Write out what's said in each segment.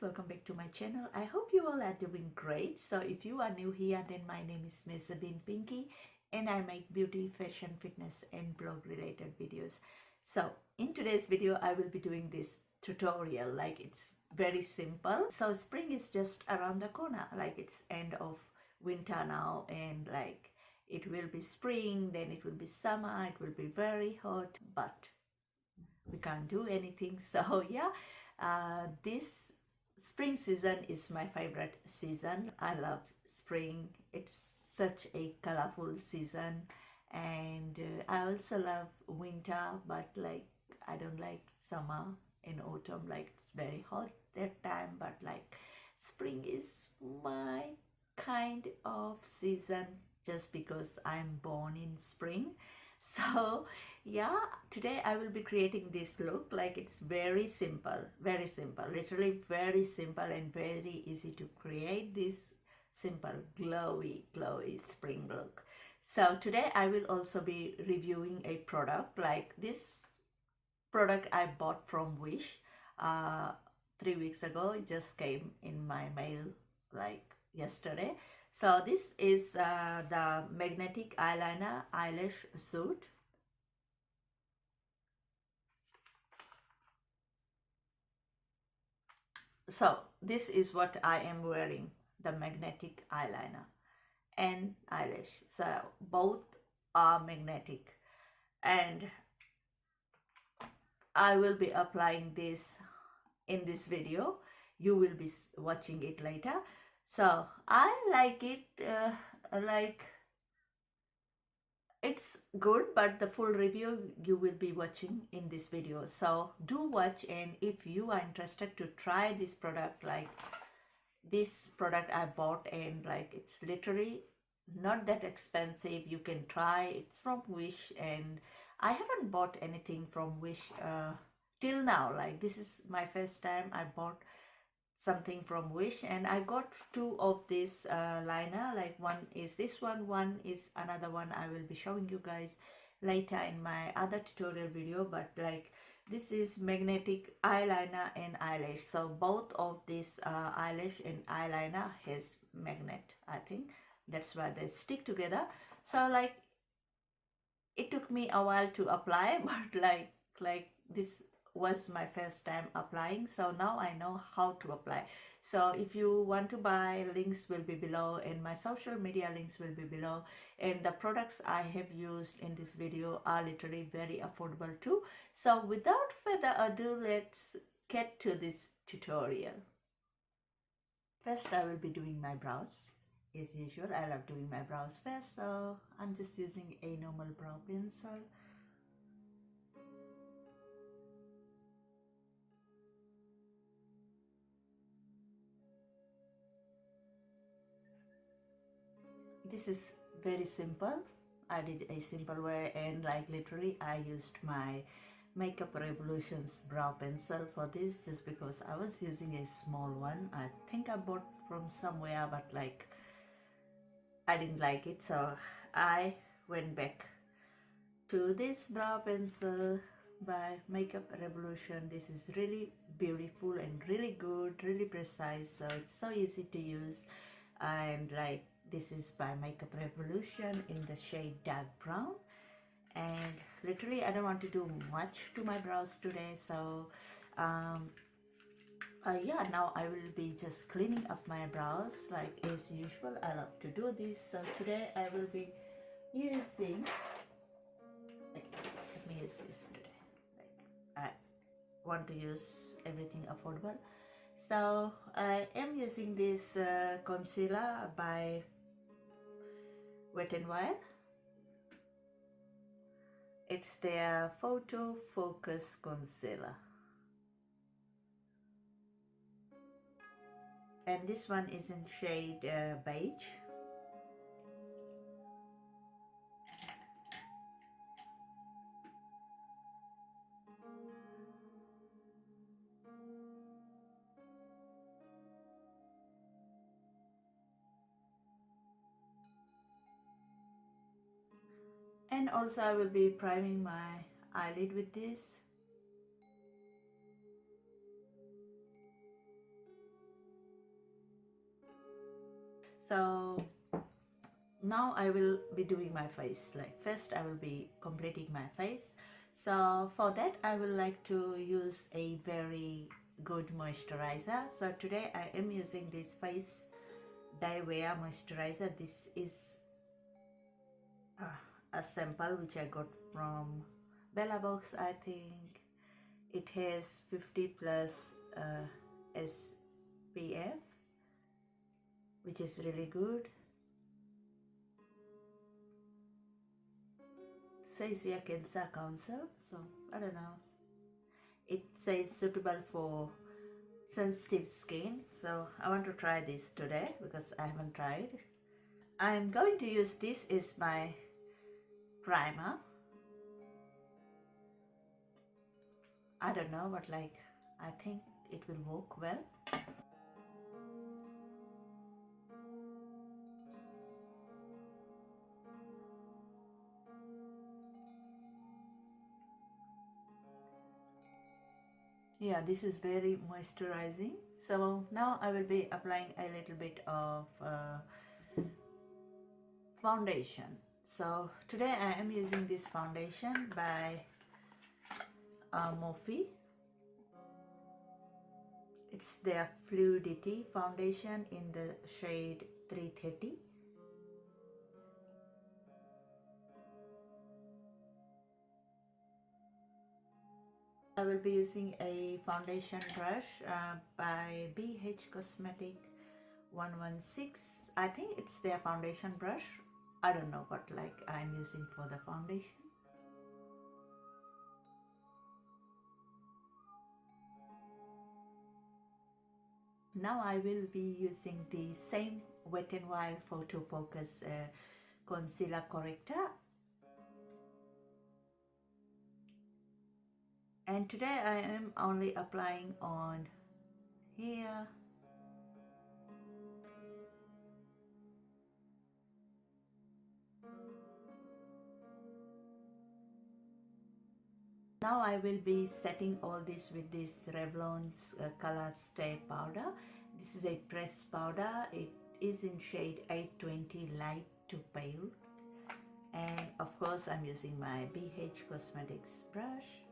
welcome back to my channel. I hope you all are doing great. So if you are new here, then my name is Miss Bean Pinky and I make beauty, fashion, fitness and blog related videos. So in today's video I will be doing this tutorial, like it's very simple. So spring is just around the corner, like it's end of winter now, and like it will be spring, then it will be summer, it will be very hot, but we can't do anything. So yeah, this spring season is my favorite season. I love spring. It's such a colorful season, and I also love winter, but like I don't like summer and autumn, like it's very hot that time. But like spring is my kind of season just because I'm born in spring. So yeah, today I will be creating this look. Like it's very simple, literally very simple and very easy to create this simple glowy spring look. So today I will also be reviewing a product. Like this product I bought from Wish 3 weeks ago. It just came in my mail like yesterday. So this is the magnetic eyeliner eyelash suit. So this is what I am wearing, the magnetic eyeliner and eyelash. So both are magnetic, and I will be applying this in this video. You will be watching it later. So I like it, like it's good, but the full review you will be watching in this video. So do watch, and if you are interested to try this product, like this product I bought, and like it's literally not that expensive, you can try. It's from Wish, and I haven't bought anything from Wish till now. Like this is my first time I bought something from Wish, and I got two of this liner. Like one is this one is another one I will be showing you guys later in my other tutorial video. But like this is magnetic eyeliner and eyelash. So both of this eyelash and eyeliner has magnet. I think that's why they stick together. So like it took me a while to apply, but like this was my first time applying, so now I know how to apply. So if you want to buy, links will be below, and my social media links will be below, and the products I have used in this video are literally very affordable too. So without further ado, let's get to this tutorial. First I will be doing my brows. As usual, I love doing my brows first, so I'm just using a normal brow pencil. This is very simple. I did a simple way, and like literally I used my Makeup Revolution's brow pencil for this, just because I was using a small one. I think I bought from somewhere, but like I didn't like it, so I went back to this brow pencil by Makeup Revolution. This is really beautiful and really good, really precise, so it's so easy to use. And like this is by Makeup Revolution in the shade dark brown. And literally I don't want to do much to my brows today, so yeah, now I will be just cleaning up my brows like as usual. I love to do this. So today I will be using, like, let me use this today. Like, I want to use everything affordable, so I am using this concealer by Wet n Wild. It's their Photo Focus Concealer, and this one is in shade beige. And also I will be priming my eyelid with this. So now I will be doing my face. Like first I will be completing my face. So for that I will like to use a very good moisturizer. So today I am using this face dye wear moisturizer. This is a sample which I got from Bella Box. I think it has 50 plus SPF, which is really good. Says here Cancer Council, so I don't know. It says suitable for sensitive skin, so I want to try this today because I haven't tried. I'm going to use this as my primer. I don't know, but like I think it will work well. Yeah, this is very moisturizing. So now I will be applying a little bit of foundation. So today I am using this foundation by Morphe. It's their Fluidity foundation in the shade 330. I will be using a foundation brush by BH Cosmetic 116. I think it's their foundation brush. I don't know what like I'm using for the foundation. Now I will be using the same Wet n Wild Photo Focus concealer corrector. And today I am only applying on here. Now I will be setting all this with this Revlon's color stay powder. This is a pressed powder. It is in shade 820 light to pale. And of course I'm using my BH Cosmetics brush.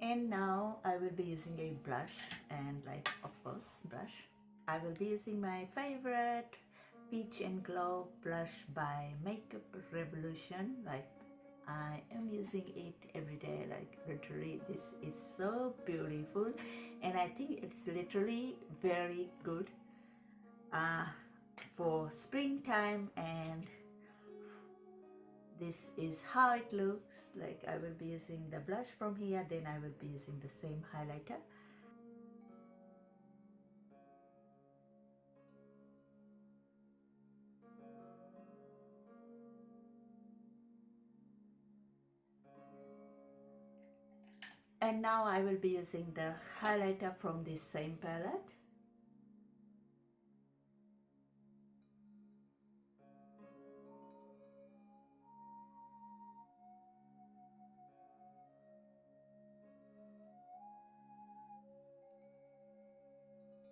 And now I will be using a blush and like of course brush. I will be using my favorite Peach and Glow blush by Makeup Revolution. Like I am using it every day, like literally this is so beautiful and I think it's literally very good for springtime, and this is how it looks. Like I will be using the blush from here, then I will be using the same highlighter. And now I will be using the highlighter from this same palette.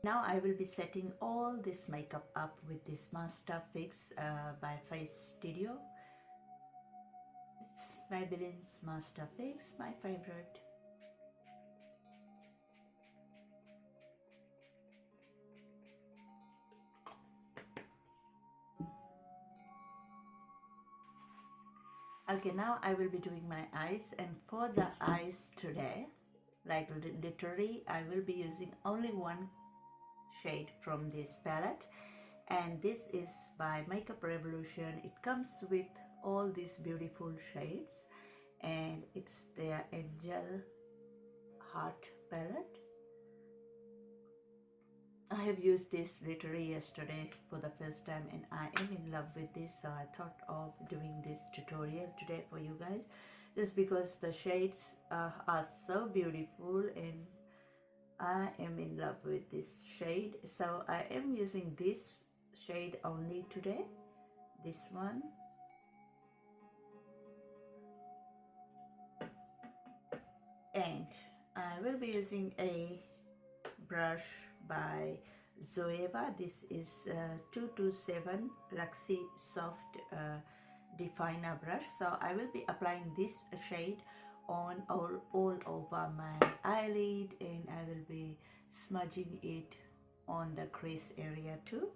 Now I will be setting all this makeup up with this Master Fix by Face Studio. It's Maybelline's Master Fix, my favorite. Okay, now I will be doing my eyes, and for the eyes today, like literally I will be using only one shade from this palette, and this is by Makeup Revolution. It comes with all these beautiful shades and it's their Angel Heart palette. I have used this literally yesterday for the first time and I am in love with this, so I thought of doing this tutorial today for you guys just because the shades are so beautiful and I am in love with this shade. So I am using this shade only today, this one. And I will be using a brush by Zoeva. This is 227 Luxie Soft Definer brush. So I will be applying this shade on all over my eyelid, and I will be smudging it on the crease area too.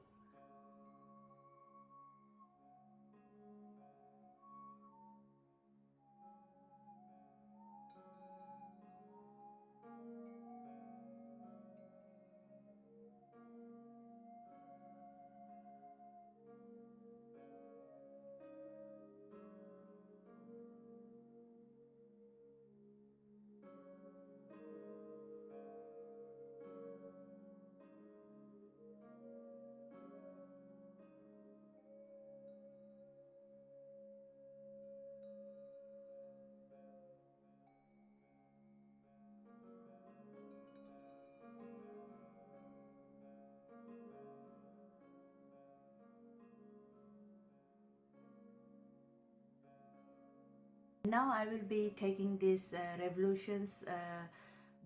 Now I will be taking this Revolutions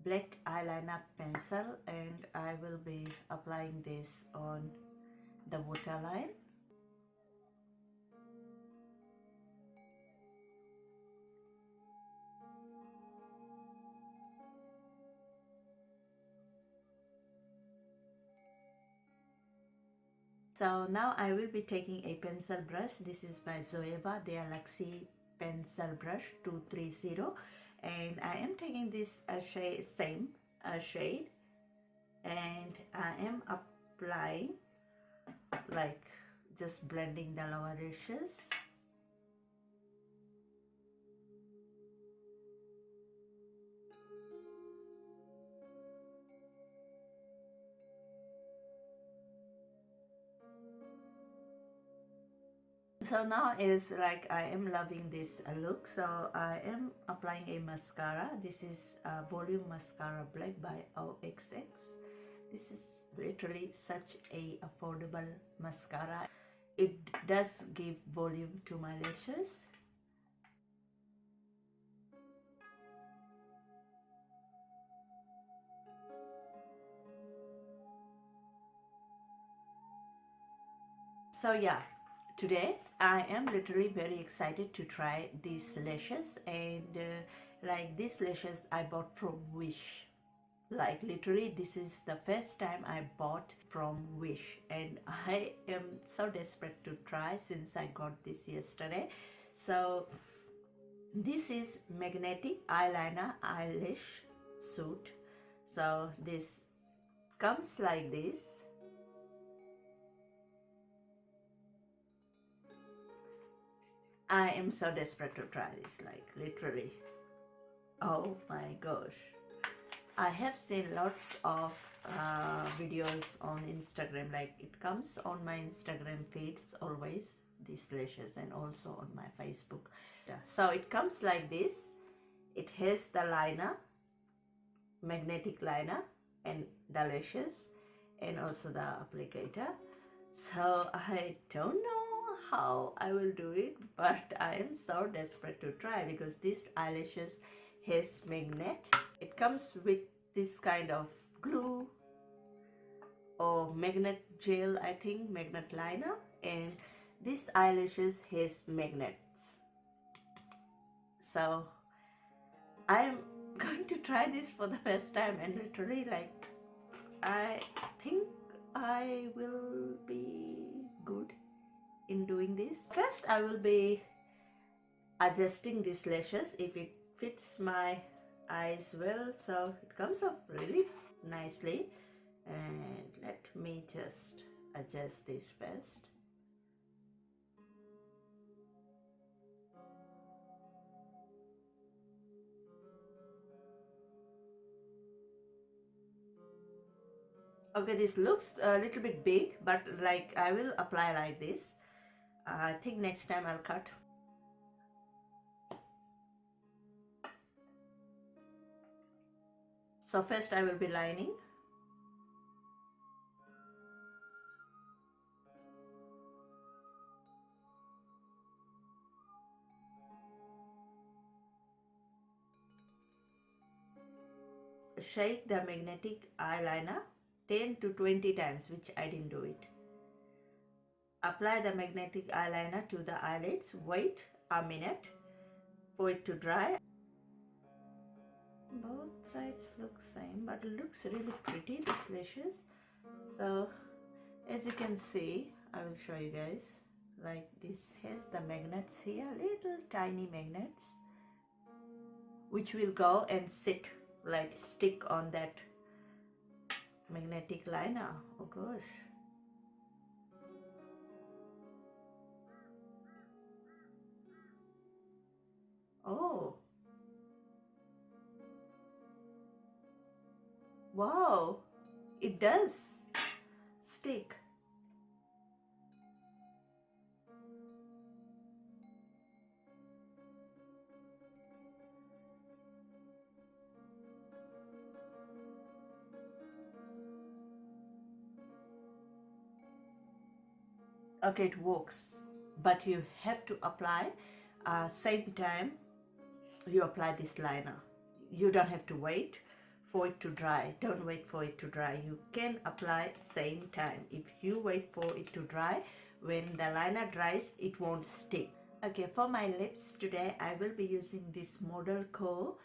black eyeliner pencil, and I will be applying this on the waterline. So now I will be taking a pencil brush. This is by Zoeva, their Luxie pencil brush 230, and I am taking this same shade, and I am applying, like, just blending the lower lashes. So now is like I am loving this look, so I am applying a mascara. This is Volume Mascara Black by xoxo. This is literally such a affordable mascara. It does give volume to my lashes. So yeah, today I am literally very excited to try these lashes, and like these lashes I bought from Wish. Like literally this is the first time I bought from Wish, and I am so desperate to try since I got this yesterday. So this is magnetic eyeliner eyelash suit. So this comes like this. I am so desperate to try this, like literally. Oh my gosh. I have seen lots of videos on Instagram, like it comes on my Instagram feeds always, these lashes, and also on my Facebook. So it comes like this. It has the liner, magnetic liner, and the lashes, and also the applicator. So I don't know how I will do it, but I am so desperate to try because this eyelashes has magnet. It comes with this kind of glue or magnet gel, I think, magnet liner, and this eyelashes has magnets. So I'm going to try this for the first time, and literally, like, I think I will be good in doing this. First I will be adjusting these lashes if it fits my eyes well. So it comes off really nicely, and let me just adjust this first. Okay, this looks a little bit big, but like I will apply like this. I think next time I'll cut. So first I will be lining. shake the magnetic eyeliner 10 to 20 times, which I didn't do it. Apply the magnetic eyeliner to the eyelids, wait a minute for it to dry. Both sides look same, but it looks really pretty, these lashes. So as you can see, I will show you guys, like this has the magnets here, little tiny magnets, which will go and sit, like stick on that magnetic liner. Oh gosh. Oh. Wow. It does stick. Okay, it works, but you have to apply same time you apply this liner. You don't have to wait for it to dry. Don't wait for it to dry. You can apply same time. If you wait for it to dry, when the liner dries, it won't stick. Okay, for my lips today, I will be using this Model Co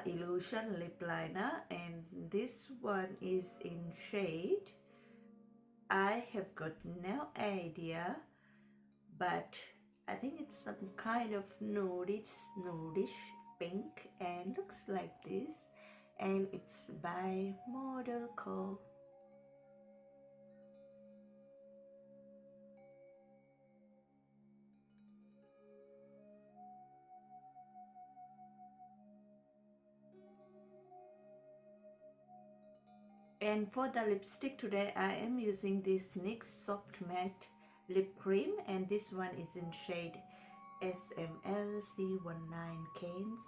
Illusion lip liner, and this one is in shade, I have got no idea, but I think it's some kind of nudish pink, and looks like this, and it's by Model Co. And for the lipstick today, I am using this NYX Soft Matte Lip Cream, and this one is in shade SML C19 Canes.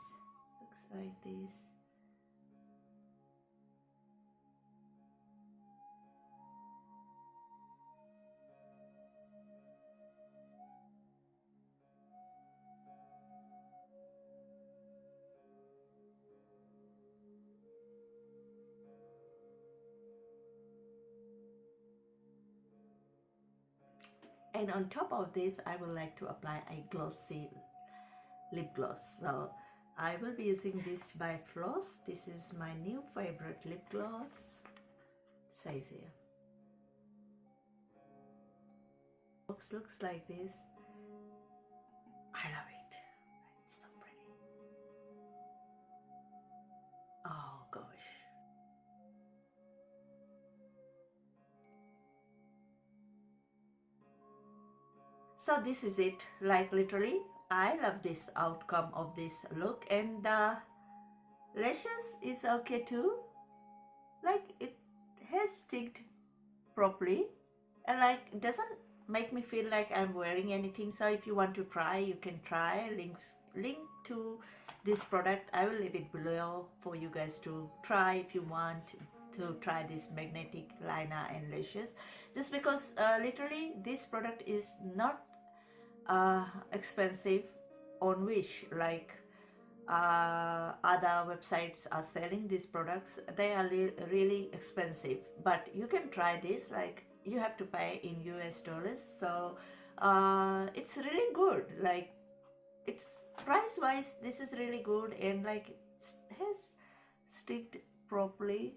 Looks like this. And on top of this, I would like to apply a glossy lip gloss. So I will be using this by Floss. This is my new favorite lip gloss. It says here. Looks like this. I love it. It's so pretty. Oh gosh. So this is it, like literally I love this outcome of this look, and the lashes is okay too, like it has sticked properly, and like it doesn't make me feel like I'm wearing anything. So if you want to try, you can try. Link to this product I will leave it below for you guys to try if you want to try this magnetic liner and lashes, just because literally this product is not expensive on Wish, like other websites are selling these products. They are really expensive, but you can try this. Like you have to pay in US dollars, so it's really good. Like it's price wise, this is really good, and like it has sticked properly.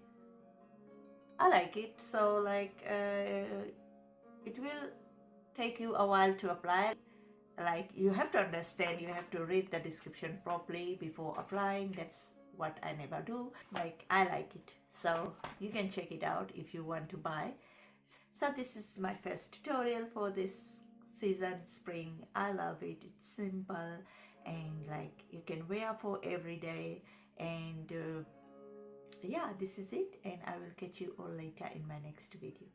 I like it. So like it will take you a while to apply. Like you have to understand, you have to read the description properly before applying. That's what I never do. Like I like it, so you can check it out if you want to buy. So this is my first tutorial for this season, spring. I love it. It's simple, and like you can wear for every day, and yeah, this is it, and I will catch you all later in my next video.